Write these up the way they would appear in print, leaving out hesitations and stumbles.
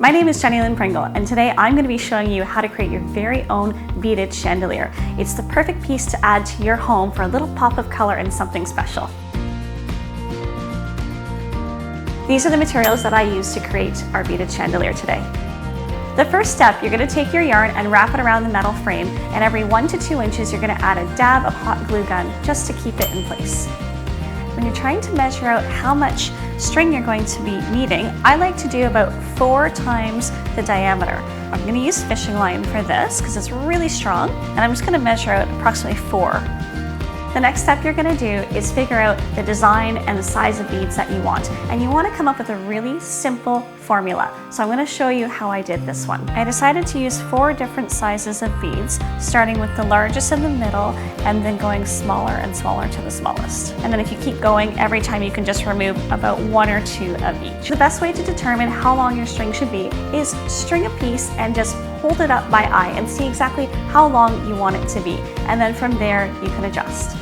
My name is Jennylyn and today I'm going to be showing you how to create your very own beaded chandelier. It's the perfect piece to add to your home for a little pop of color and something special. These are the materials that I use to create our beaded chandelier today. The first step, you're going to take your yarn and wrap it around the metal frame, and every 1 to 2 inches you're going to add a dab of hot glue gun just to keep it in place. When you're trying to measure out how much string you're going to be needing, I like to do about 4 times the diameter. I'm going to use fishing line for this because it's really strong, and I'm just going to measure out approximately 4. The next step you're going to do is figure out the design and the size of beads that you want, and you want to come up with a really simple formula. So I'm going to show you how I did this one. I decided to use 4 different sizes of beads, starting with the largest in the middle and then going smaller and smaller to the smallest. And then if you keep going, every time you can just remove about 1 or 2 of each. The best way to determine how long your string should be is string a piece and just hold it up by eye and see exactly how long you want it to be. And then from there, you can adjust.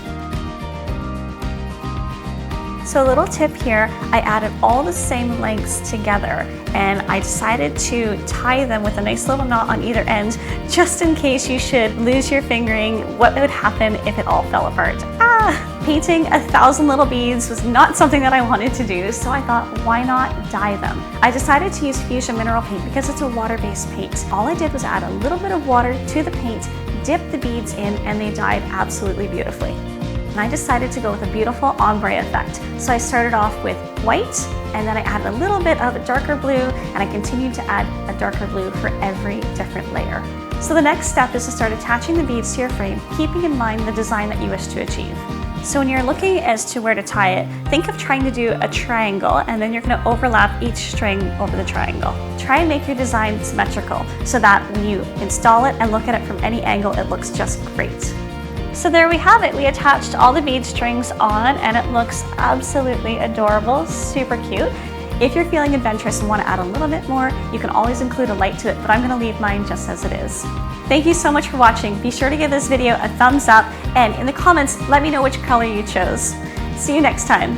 So a little tip here, I added all the same lengths together and I decided to tie them with a nice little knot on either end just in case you should lose your fingering, what would happen if it all fell apart. Painting 1,000 little beads was not something that I wanted to do, so I thought, why not dye them? I decided to use Fusion Mineral Paint because it's a water-based paint. All I did was add a little bit of water to the paint, dip the beads in, and they dyed absolutely beautifully. And I decided to go with a beautiful ombre effect. So I started off with white, and then I added a little bit of a darker blue, and I continued to add a darker blue for every different layer. So the next step is to start attaching the beads to your frame, keeping in mind the design that you wish to achieve. So when you're looking as to where to tie it, think of trying to do a triangle, and then you're going to overlap each string over the triangle. Try and make your design symmetrical so that when you install it and look at it from any angle, it looks just great. So there we have it. We attached all the bead strings on and it looks absolutely adorable, super cute. If you're feeling adventurous and want to add a little bit more, you can always include a light to it, but I'm going to leave mine just as it is. Thank you so much for watching. Be sure to give this video a thumbs up and in the comments, let me know which color you chose. See you next time.